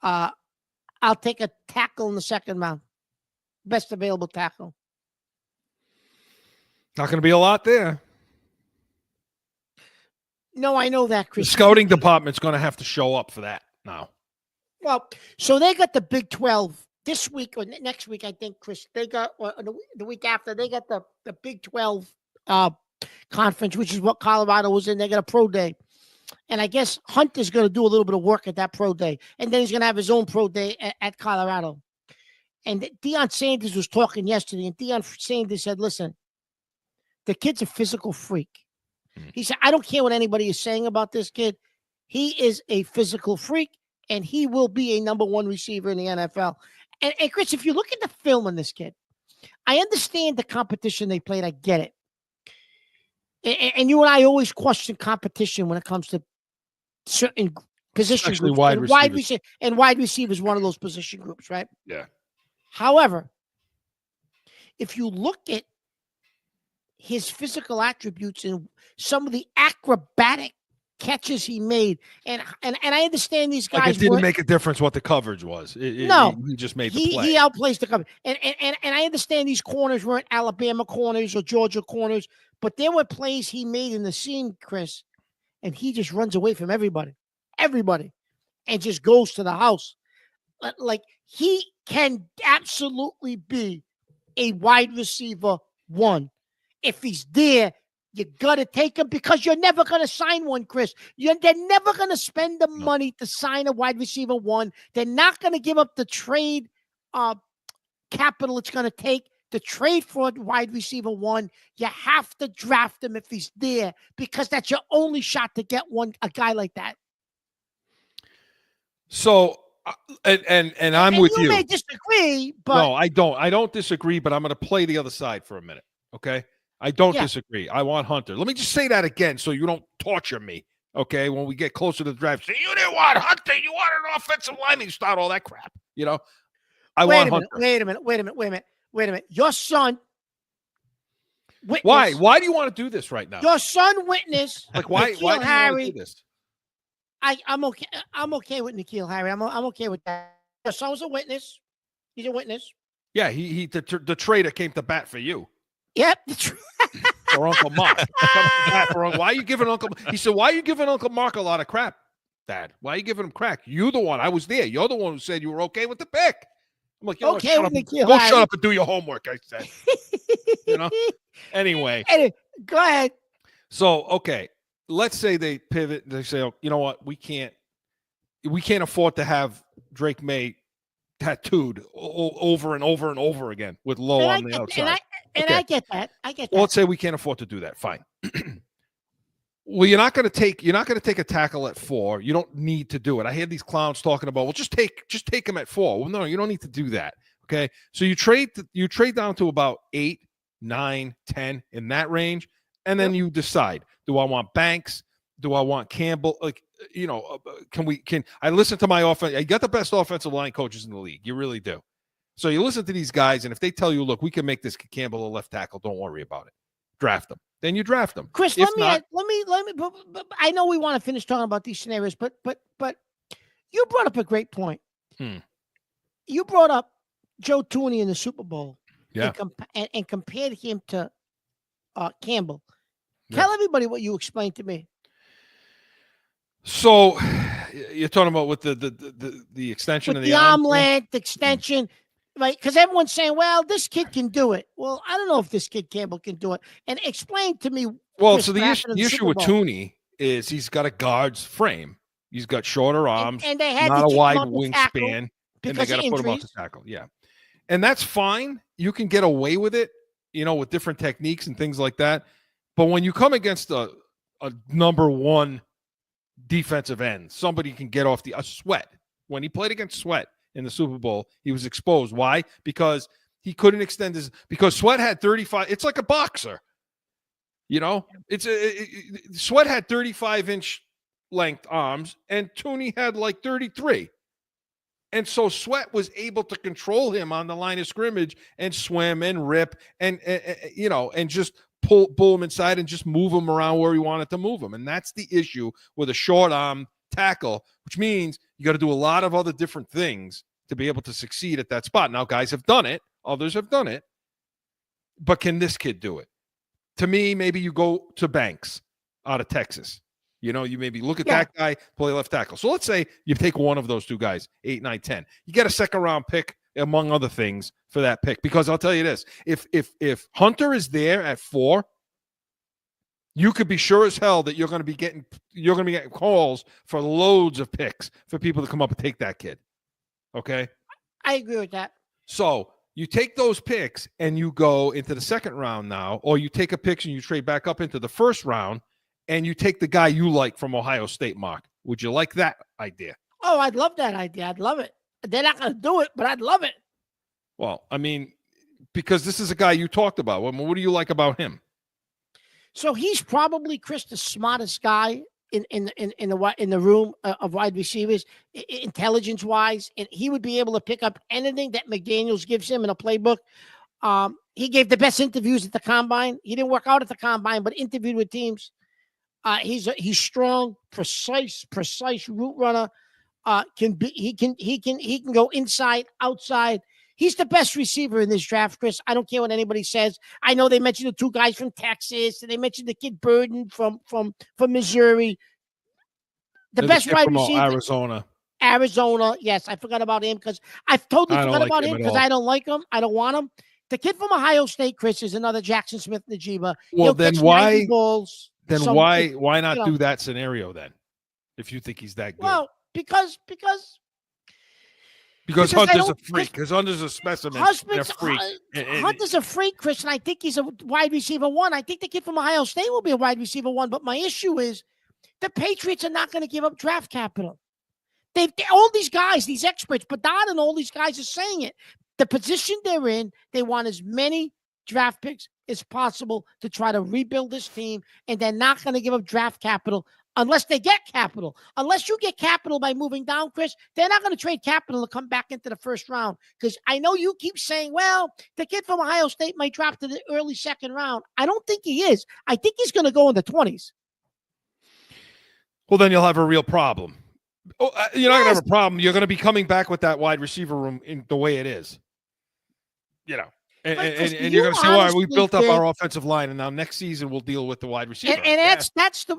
I'll take a tackle in the second round. Best available tackle. Not going to be a lot there. No, I know that, Chris. The scouting department's going to have to show up for that now. Well, so they got the Big 12 this week or next week, I think, Chris, they got or the week after they got the Big 12 conference, which is what Colorado was in. They got a pro day. And I guess Hunt is going to do a little bit of work at that pro day. And then he's going to have his own pro day at Colorado. And Deion Sanders was talking yesterday, and Deion Sanders said, listen, the kid's a physical freak. He said, I don't care what anybody is saying about this kid. He is a physical freak, and he will be a number one receiver in the NFL. And Chris, if you look at the film on this kid, I understand the competition they played. I get it. And you and I always question competition when it comes to certain position Especially groups. wide receivers, one of those position groups, right? Yeah. However, if you look at his physical attributes and some of the acrobatic catches he made, and I understand these guys. Like it didn't make a difference what the coverage was. He just made the play. He outplays the coverage, and I understand these corners weren't Alabama corners or Georgia corners, but there were plays he made in the seam, Chris, and he just runs away from everybody, and just goes to the house. Like he can absolutely be a wide receiver one. If he's there, you got to take him because you're never going to sign one, Chris. They're never going to spend the money to sign a wide receiver one. They're not going to give up the trade capital it's going to take to trade for a wide receiver one. You have to draft him if he's there because that's your only shot to get a guy like that. So, and I'm with you. You may disagree, but no, I don't. I don't disagree, but I'm going to play the other side for a minute. Okay. I don't disagree. I want Hunter. Let me just say that again so you don't torture me, okay, when we get closer to the draft. Say, you didn't want Hunter. You want an offensive lineman. You start all that crap, I want Hunter. Wait a minute. Your son witnessed. Why? Why do you want to do this right now? Your son witnessed. Like, why do you want to do this? I'm okay. I'm okay with N'Keal Harry. I'm okay with that. Your son was a witness. He's a witness. Yeah, the trader came to bat for you. Yep. Or Uncle Mark. Why are you giving Uncle? He said, "Why are you giving Uncle Mark a lot of crap, Dad? Why are you giving him crap? You the one. I was there. You're the one who said you were okay with the pick." I'm like, okay, shut up and do your homework. I said, Anyway, go ahead. So okay, let's say they pivot. And they say, oh, you know what? We can't afford to have Drake May tattooed over and over and over again with low on the outside. I get that. Well, let's say we can't afford to do that. Fine. Well, you're not going to take a tackle at 4. You don't need to do it. I hear these clowns talking about, well, just take him at 4. Well, no, you don't need to do that. Okay. So you trade down to about 8, 9, 10 in that range. And then you decide, do I want Banks? Do I want Campbell? Like, can I listen to my offense? I got the best offensive line coaches in the league. You really do. So you listen to these guys, and if they tell you, look, we can make this Campbell a left tackle, don't worry about it. Draft them. Then you draft them. Chris, let me. I know we want to finish talking about these scenarios, but you brought up a great point. You brought up Joe Tooney in the Super Bowl, and compared him to Campbell. Tell everybody what you explained to me. So you're talking about with the extension with of the arm length extension. Right, because everyone's saying, well, this kid can do it. Well, I don't know if this kid Campbell can do it. And explain to me. Well, so the issue with Tooney is he's got a guard's frame. He's got shorter arms, and they had not to a wide wingspan, and they got to put him off the tackle. Yeah, and that's fine. You can get away with it, with different techniques and things like that. But when you come against a number one defensive end, somebody can get off a Sweat. When he played against Sweat in the Super Bowl, he was exposed. Why? Because he couldn't extend because Sweat had 35. It's like a boxer, Sweat had 35-inch length arms and Tooney had like 33. And so Sweat was able to control him on the line of scrimmage and swim and rip and just pull him inside and just move him around where he wanted to move him. And that's the issue with a short arm tackle, which means you got to do a lot of other different things to be able to succeed at that spot. Now, guys have done it. Others have done it. But can this kid do it? To me, maybe you go to Banks out of Texas. You maybe look at that guy, play left tackle. So let's say you take one of those two guys, 8, 9, 10. You get a second-round pick among other things, for that pick. Because I'll tell you this: if Hunter is there at 4, you could be sure as hell that you're going to be getting calls for loads of picks for people to come up and take that kid. Okay, I agree with that. so you take those picks and you go into the second round now, or you take a pick and you trade back up into the first round, and you take the guy you like from Ohio State, Mark. Would you like that idea? Oh, I'd love that idea. I'd love it. They're not going to do it, but I'd love it. Well, I mean, because this is a guy you talked about. What do you like about him? So he's probably, Chris, the smartest guy in the room of wide receivers, intelligence wise, and he would be able to pick up anything that McDaniels gives him in a playbook. He gave the best interviews at the combine. He didn't work out at the combine, but interviewed with teams. He's strong, precise route runner. He can go inside, outside. He's the best receiver in this draft, Chris. I don't care what anybody says. I know they mentioned the 2 guys from Texas, and they mentioned the kid Burden from Missouri. The best wide receiver, Arizona. Yes, I forgot about him because I've totally forgot about him because I don't like him. I don't want him. The kid from Ohio State, Chris, is another Jackson Smith-Njigba. Well, then why? Then why not do that scenario then? If you think he's that good. Well, because Hunter's a freak. Because Hunter's a specimen. And a freak. Hunter's a freak, Chris, and I think he's a wide receiver 1. I think the kid from Ohio State will be a wide receiver 1. But my issue is the Patriots are not going to give up draft capital. All these guys, these experts, Badad and all these guys are saying it. The position they're in, they want as many draft picks as possible to try to rebuild this team, and they're not going to give up draft capital unless they get capital. Unless you get capital by moving down, Chris, they're not going to trade capital to come back into the first round. Because I know you keep saying, well, the kid from Ohio State might drop to the early second round. I don't think he is. I think he's going to go in the 20s. Well, then you'll have a real problem. You're not going to have a problem. You're going to be coming back with that wide receiver room in the way it is. And you're going to say, "Well, we built up our offensive line, and now next season we'll deal with the wide receiver." And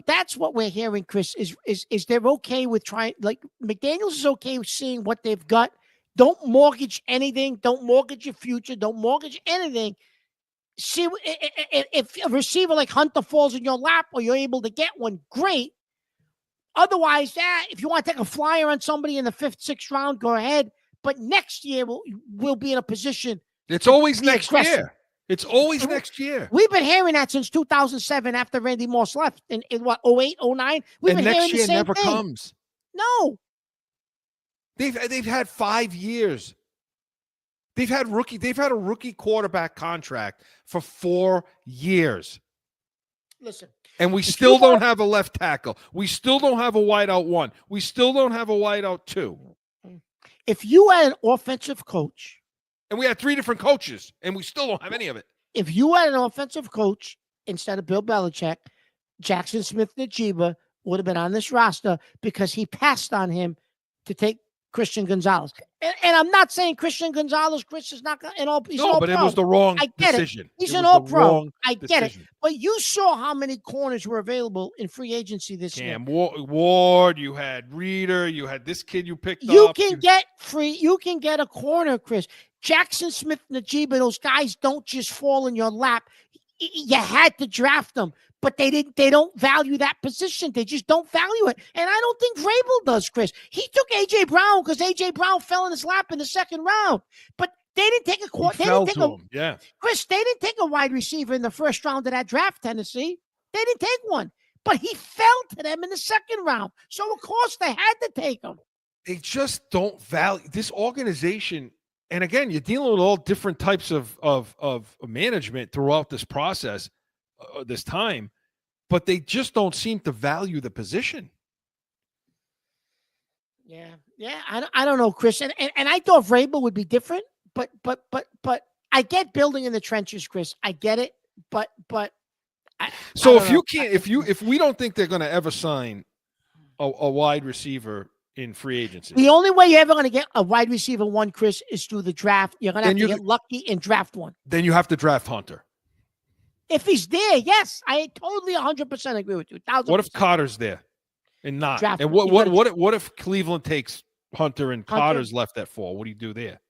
that's what we're hearing, Chris. Is they're okay with trying? Like McDaniels is okay with seeing what they've got. Don't mortgage anything. Don't mortgage your future. Don't mortgage anything. See if a receiver like Hunter falls in your lap, or you're able to get one, great. Otherwise, if you want to take a flyer on somebody in the 5th, 6th round, go ahead. But next year we'll be in a position. It's always next year. It's always next year. We've been hearing that since 2007 after Randy Moss left in what, 08, 09? We've been hearing the same thing. Next year never comes. No. They've had 5 years. They've had a rookie quarterback contract for 4 years. Listen. And we still don't have a left tackle. We still don't have a wideout 1. We still don't have a wideout 2. If you had an offensive coach, and we had 3 different coaches, and we still don't have any of it. If you had an offensive coach instead of Bill Belichick, Jackson Smith-Njigba would have been on this roster because he passed on him to take Christian Gonzalez. And I'm not saying Christian Gonzalez, Chris, is not an all. He's all but pro. it was the wrong I get decision. It. He's an all pro. I get it. But you saw how many corners were available in free agency this year. Ward, you had Reeder, you had this kid you picked up. You can get free. You can get a corner, Chris. Jackson Smith-Njigba, those guys don't just fall in your lap. You had to draft them. But they didn't. They don't value that position. They just don't value it. And I don't think Vrabel does, Chris. He took A.J. Brown because A.J. Brown fell in his lap in the second round. But they didn't take a quarter. Chris, they didn't take a wide receiver in the first round of that draft, Tennessee. They didn't take one. But he fell to them in the second round. So, of course, they had to take him. They just don't value this organization. And, again, you're dealing with all different types of management throughout this process. This time, but they just don't seem to value the position. Yeah. I don't know, Chris, and I thought Vrabel would be different, but I get building in the trenches, Chris. I get it, but if we don't think they're going to ever sign a wide receiver in free agency, the only way you're ever going to get a wide receiver 1, Chris, is through the draft. You're going to have to get lucky and draft one. Then you have to draft Hunter. If he's there, yes, I totally 100% agree with you. 1,000%. What if Carter's there and not? And what if Cleveland takes Hunter and Carter's left at 4? What do you do there?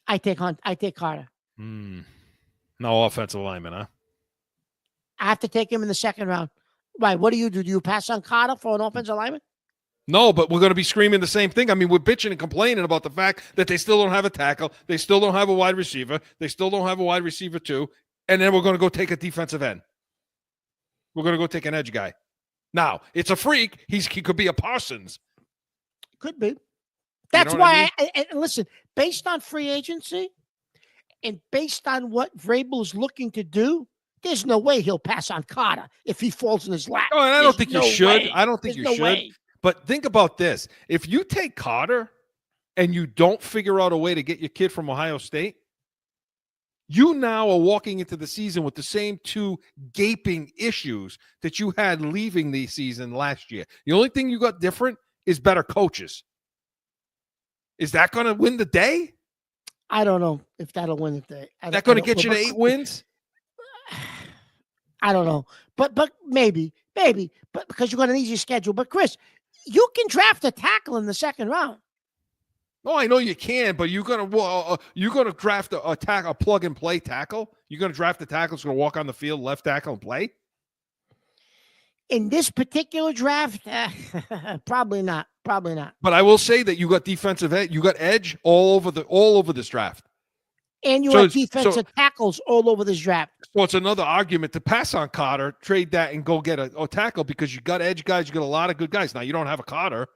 I take Carter. No offensive lineman, huh? I have to take him in the second round. Right. What do? Do you pass on Carter for an offensive lineman? No, but we're going to be screaming the same thing. I mean, we're bitching and complaining about the fact that they still don't have a tackle. They still don't have a wide receiver. They still don't have a wide receiver too. And then we're going to go take a defensive end. We're going to go take an edge guy. Now, it's a freak. He could be a Parsons. Could be. That's why I listen, based on free agency and based on what Vrabel's looking to do, there's no way he'll pass on Carter if he falls in his lap. Oh, and I don't think you should. I don't think you should. Way. But think about this. If you take Carter and you don't figure out a way to get your kid from Ohio State, you now are walking into the season with the same two gaping issues that you had leaving the season last year. The only thing you got different is better coaches. Is that going to win the day? I don't know if that'll win the day. Is that going to get you to 8 wins? I don't know. But maybe. But because you're going to need your schedule. But Chris, you can draft a tackle in the second round. No, I know you can, but you're gonna draft a plug and play tackle. You're gonna draft a tackle that's gonna walk on the field, left tackle, and play. In this particular draft, probably not. Probably not. But I will say that you got defensive edge, you got edge all over this draft, and you have defensive tackles all over this draft. So it's another argument to pass on Carter, trade that, and go get a tackle because you got edge guys, you got a lot of good guys. Now you don't have a Carter.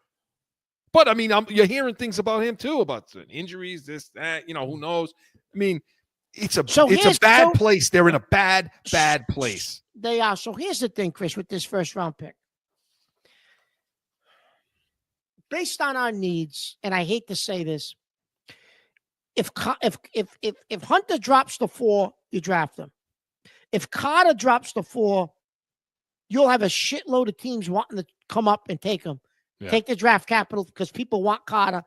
But, I mean, you're hearing things about him, too, about injuries, this, that, who knows. I mean, it's a bad place. They're in a bad place. They are. So here's the thing, Chris, with this first-round pick. Based on our needs, and I hate to say this, if Hunter drops to 4, you draft him. If Carter drops to 4, you'll have a shitload of teams wanting to come up and take him. Yeah. Take the draft capital because people want Carter.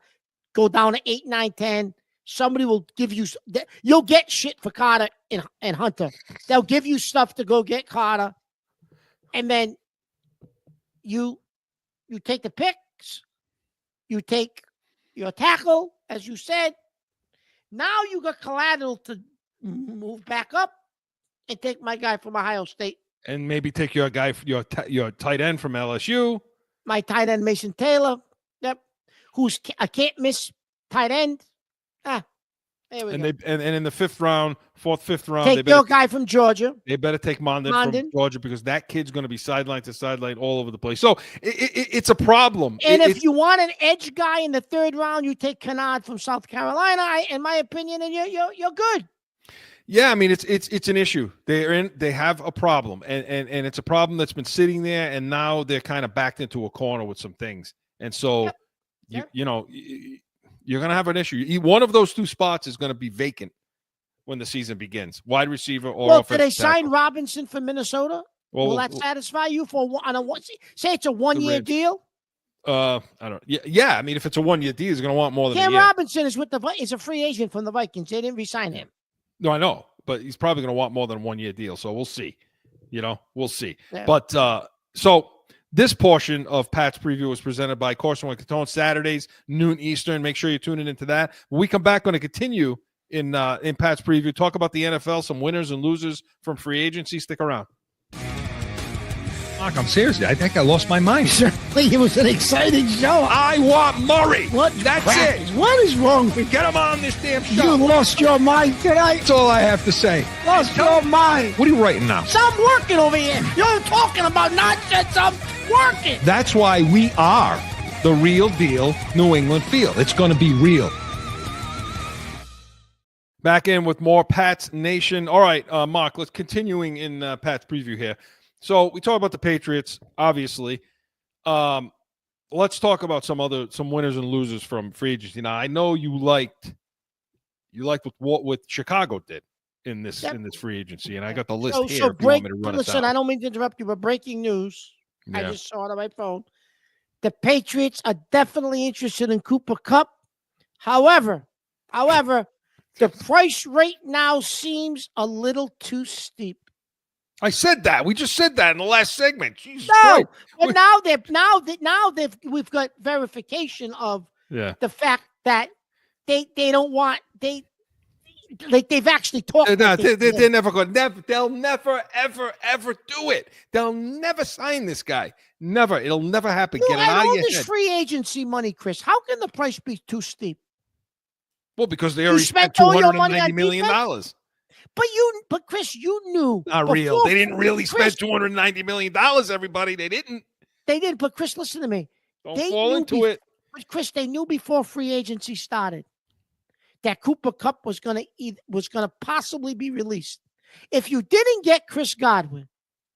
Go down to 8, 9, 10. Somebody will give you. You'll get shit for Carter and Hunter. They'll give you stuff to go get Carter, and then you take the picks. You take your tackle, as you said. Now you got collateral to move back up and take my guy from Ohio State, and maybe take your guy, your tight end from LSU. My tight end, Mason Taylor. Yep. Who's a can't miss tight end. There we go. And in the 5th round, 4th, 5th round, take your guy from Georgia. They better take Mondin from Georgia because that kid's going to be sideline to sideline all over the place. So it's a problem. And if you want an edge guy in the 3rd round, you take Kennard from South Carolina. In my opinion, and you're good. Yeah, I mean it's an issue. They have a problem, and it's a problem that's been sitting there, and now they're kind of backed into a corner with some things, and so you're going to have an issue. One of those 2 spots is going to be vacant when the season begins. Wide receiver or offensive did they sign tackle. Robinson for Minnesota? Will that satisfy you say it's a 1-year deal? I don't. Yeah. I mean, if it's a 1-year deal, he's going to want more than a year. Robinson is a free agent from the Vikings. They didn't re-sign him. No, I know, but he's probably going to want more than a 1-year deal. So we'll see. We'll see. Yeah. But so this portion of Pat's preview was presented by CORSO CATONE, Saturdays, noon Eastern. Make sure you're tuning into that. When we come back, going to continue in Pat's preview, talk about the NFL, some winners and losers from free agency. Stick around. Mark, I'm serious. I think I lost my mind. Certainly, it was an exciting show. I want Murray. That's it. What is wrong with Get him on this damn show. You lost your mind tonight. That's all I have to say. Lost your mind. What are you writing now? So I'm working over here. You're talking about nonsense. I'm working. That's why we are the real deal New England Feel. It's going to be real. Back in with more Pat's Nation. All right, Mark, let's continuing in Pat's preview here. So we talk about the Patriots, obviously. Let's talk about some winners and losers from free agency. Now, I know you liked what Chicago did in this free agency, and I got the list here. So listen, I don't mean to interrupt you, but breaking news. Yeah. I just saw it on my phone. The Patriots are definitely interested in Cooper Kupp. However, the price right now seems a little too steep. I said that. We just said that in the last segment. Jesus Christ. But now we've got verification of the fact that they don't want like they've actually talked. They're never going. They'll never, ever do it. They'll never sign this guy. Never. It'll never happen. You Get it had out of all your this head. free agency money, Chris. How can the price be too steep? Well, because they already spent all your money on $290 million. But Chris, you knew. Not real. They didn't really spend $290 million, everybody. They didn't. They didn't. But Chris, listen to me. Don't fall into it. But Chris, they knew before free agency started that Cooper Kupp was gonna possibly be released. If you didn't get Chris Godwin,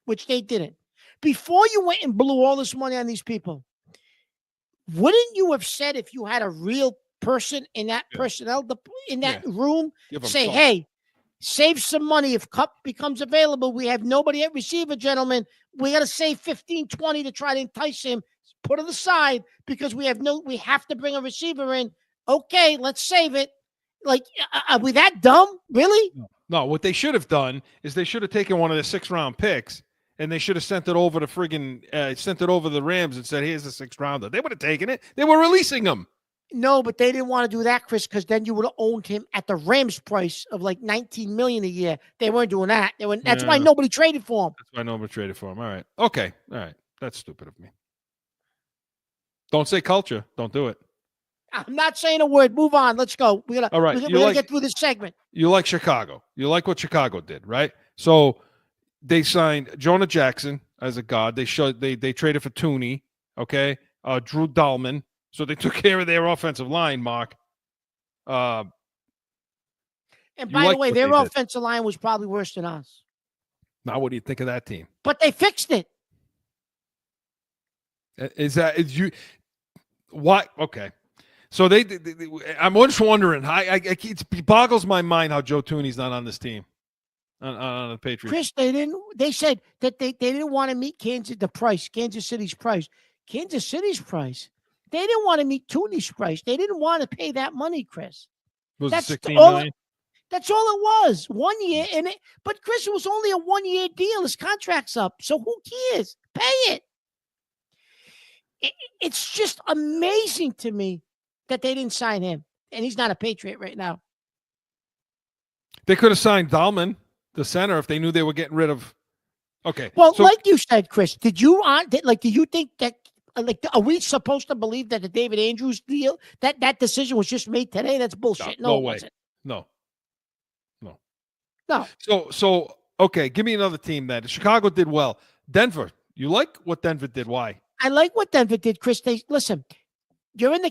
which they didn't, before you went and blew all this money on these people, wouldn't you have said, if you had a real person in that personnel in that room, say, hey, save some money. If Kupp becomes available, we have nobody at receiver, gentlemen. We got to save 15, 20 to try to entice him. Put it aside because we have to bring a receiver in. Okay, let's save it. Like, are we that dumb? Really? No, what they should have done is they should have taken one of the 6th-round picks and they should have sent it over to the Rams and said, here's the 6th-rounder. They would have taken it. They were releasing him. No, but they didn't want to do that, Chris, because then you would have owned him at the Rams price of like $19 million a year. They weren't doing that. That's why nobody traded for him. That's why nobody traded for him. All right. Okay. All right. That's stupid of me. Don't say culture. Don't do it. I'm not saying a word. Move on. Let's go. We're gonna get through this segment. You like Chicago. You like what Chicago did, right? So they signed Jonah Jackson as a guard. They traded for Tooney, okay? Drew Dahlman. So they took care of their offensive line, Mark. And by the way, their offensive line was probably worse than us. Now, what do you think of that team? But they fixed it. Is you what? Okay. So I'm just wondering. It boggles my mind how Joe Tooney's not on this team, on the Patriots. Chris, they said that they didn't want to meet Kansas City's price. Kansas City's price. They didn't want to meet Tooney's price. They didn't want to pay that money, Chris. Was it $16 million? That's all it was. 1 year, but Chris, it was only a 1-year deal. His contract's up, so who cares? Pay it. It's just amazing to me that they didn't sign him, and he's not a Patriot right now. They could have signed Dahlman, the center, if they knew they were getting rid of. Okay. Well, like you said, Chris, do you think that? Are we supposed to believe that the David Andrews deal, that decision was just made today? That's bullshit. No, way. It wasn't. No. So okay, give me another team then. Chicago did well. Denver, you like what Denver did? Why? I like what Denver did, Chris. Listen, you're in the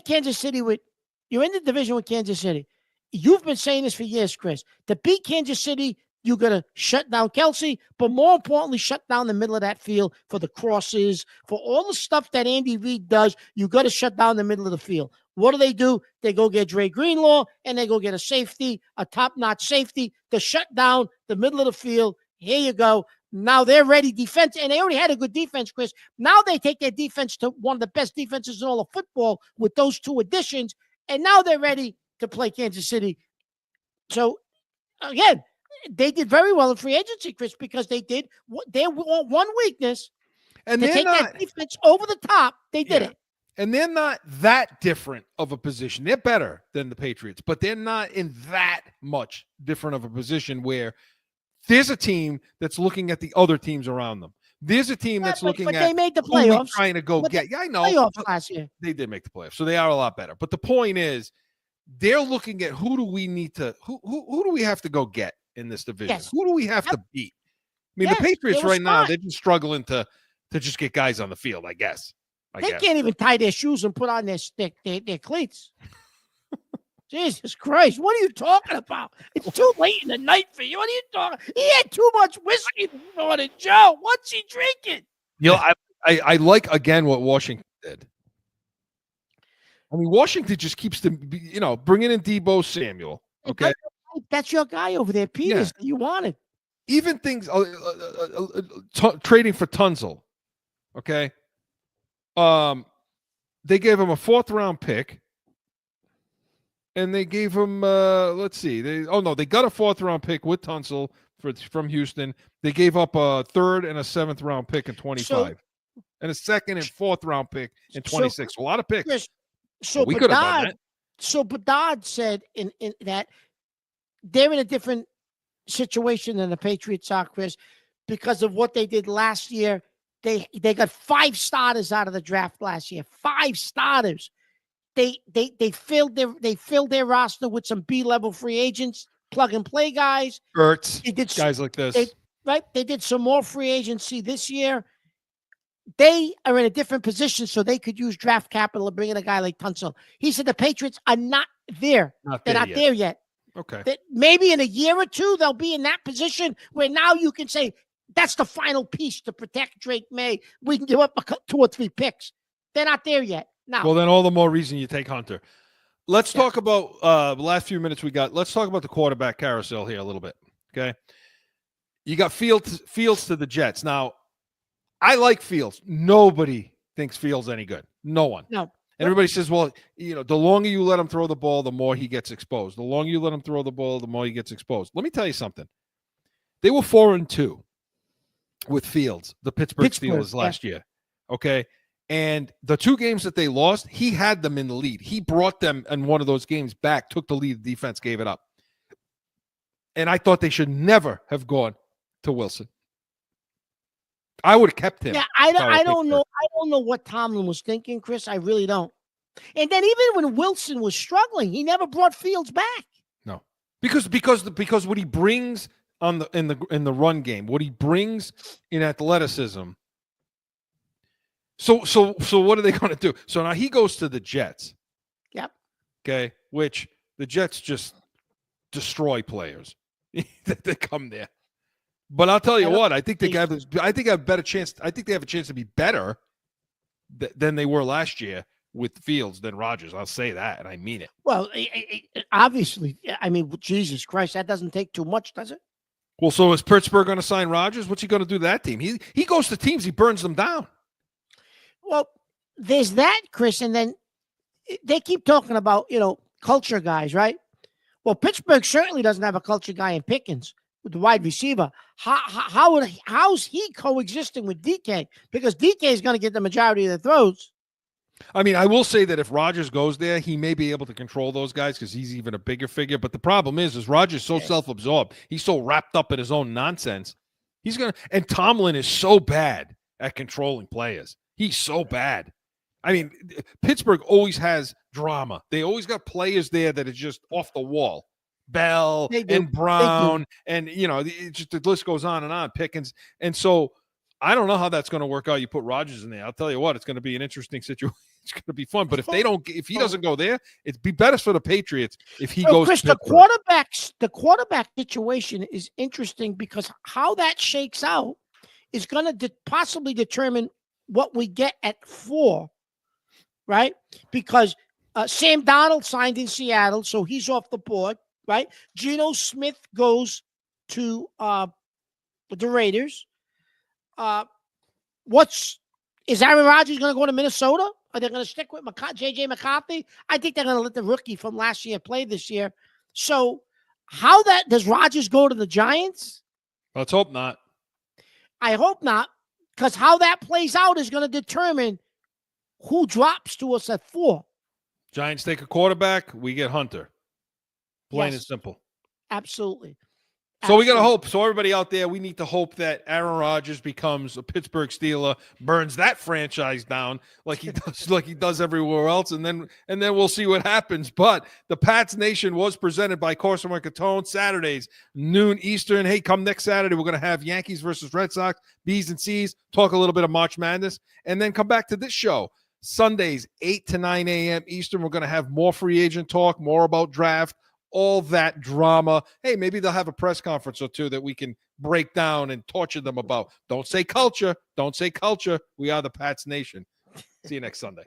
division with Kansas City. You've been saying this for years, Chris. To beat Kansas City, you got to shut down Kelsey, but more importantly, shut down the middle of that field for the crosses, for all the stuff that Andy Reid does. You got to shut down the middle of the field. What do? They go get Dre Greenlaw, and they go get a safety, a top-notch safety to shut down the middle of the field. Here you go. Now they're ready defense, and they already had a good defense, Chris. Now they take their defense to one of the best defenses in all of football with those two additions, and now they're ready to play Kansas City. So, again, they did very well in free agency, Chris, because they did their one weakness, and they take that defense over the top. They did it. And they're not that different of a position. They're better than the Patriots, but they're not in that much different of a position where there's a team that's looking at the other teams around them. There's a team that's looking at they made the playoffs. Trying to go get. Yeah, I know. Playoffs last year. They did make the playoffs, so they are a lot better. But the point is, they're looking at who do we have to go get in this division? Yes. Who do we have to beat? I mean, the Patriots right now, they're just struggling to just get guys on the field, I guess. They can't even tie their shoes and put on their cleats. Jesus Christ, what are you talking about? It's too late in the night for you. What are you talking? He had too much whiskey this morning, Joe. What's he drinking? You know, I like, again, what Washington did. I mean, Washington just keeps bringing in Deebo Samuel. Okay. That's your guy over there, Peters, that you wanted. Even things, trading for Tunzel. Okay. They gave him a 4th-round pick, and they gave him let's see, they got a 4th-round pick with Tunsil from Houston. They gave up a 3rd and a 7th-round pick in 25, and a 2nd and 4th-round pick in 26. A lot of picks. So we could have done that. So Bedard said in that they're in a different situation than the Patriots are, Chris, because of what they did last year. They got 5 starters out of the draft last year. 5 starters. They filled their roster with some B-level free agents, plug and play guys. Ertz, They did guys like this. They did some more free agency this year. They are in a different position, so they could use draft capital to bring in a guy like Tunsil. He said the Patriots are not there. They're not there yet. Okay. That maybe in a year or two, they'll be in that position where now you can say, that's the final piece to protect Drake May. We can give up 2 or 3 picks. They're not there yet. No. Well, then all the more reason you take Hunter. Let's talk about the last few minutes we got. Let's talk about the quarterback carousel here a little bit. Okay. You got Fields to the Jets. Now, I like Fields. Nobody thinks Fields any good. No one. No. And everybody says, well, the longer you let him throw the ball, the more he gets exposed. The longer you let him throw the ball, the more he gets exposed. Let me tell you something. They were 4-2 with Fields, the Pittsburgh Steelers last year. Okay. And the 2 games that they lost, he had them in the lead. He brought them in one of those games back, took the lead, the defense gave it up. And I thought they should never have gone to Wilson. I would have kept him. Yeah, I don't know. I don't know what Tomlin was thinking, Chris. I really don't. And then even when Wilson was struggling, he never brought Fields back. No. Because what he brings in the run game, what he brings in athleticism. So what are they going to do? So now he goes to the Jets. Yep. Okay, which the Jets just destroy players that come there. But I'll tell you what, I think they have a better chance. I think they have a chance to be better than they were last year with Fields than Rodgers. I'll say that, and I mean it. Well, obviously, I mean, Jesus Christ, that doesn't take too much, does it? Well, so is Pittsburgh going to sign Rodgers? What's he going to do to that team? He goes to teams, he burns them down. Well, there's that, Chris, and then they keep talking about, culture guys, right? Well, Pittsburgh certainly doesn't have a culture guy in Pickens with the wide receiver. How's he coexisting with DK? Because DK is going to get the majority of the throws. I mean, I will say that if Rodgers goes there, he may be able to control those guys because he's even a bigger figure. But the problem is Rodgers so self-absorbed. He's so wrapped up in his own nonsense. And Tomlin is so bad at controlling players. He's so bad. I mean, Pittsburgh always has drama. They always got players there that are just off the wall. Bell and Brown and, the list goes on and on, Pickens. And so I don't know how that's going to work out. You put Rodgers in there. I'll tell you what, it's going to be an interesting situation. It's going to be fun. But if he doesn't go there, it'd be better for the Patriots if he goes. Chris, the quarterback situation is interesting because how that shakes out is going to possibly determine what we get at 4, right? Because Sam Darnold signed in Seattle, so he's off the board, right? Geno Smith goes to the Raiders. Is Aaron Rodgers going to go to Minnesota? Are they going to stick with J.J. McCarthy? I think they're going to let the rookie from last year play this year. So does Rodgers go to the Giants? Let's hope not. I hope not, because how that plays out is going to determine who drops to us at 4. Giants take a quarterback, we get Hunter. Plain and simple. Absolutely. So we got to hope. So everybody out there, we need to hope that Aaron Rodgers becomes a Pittsburgh Steeler, burns that franchise down like he does everywhere else, and then we'll see what happens. But the Pats Nation was presented by CORSO CATONE, Saturdays, noon Eastern. Hey, come next Saturday, we're going to have Yankees versus Red Sox, B's and C's, talk a little bit of March Madness, and then come back to this show. Sundays, 8 to 9 a.m. Eastern. We're going to have more free agent talk, more about draft, all that drama. Hey, maybe they'll have a press conference or two that we can break down and torture them about. Don't say culture. Don't say culture. We are the Pats Nation. See you next Sunday.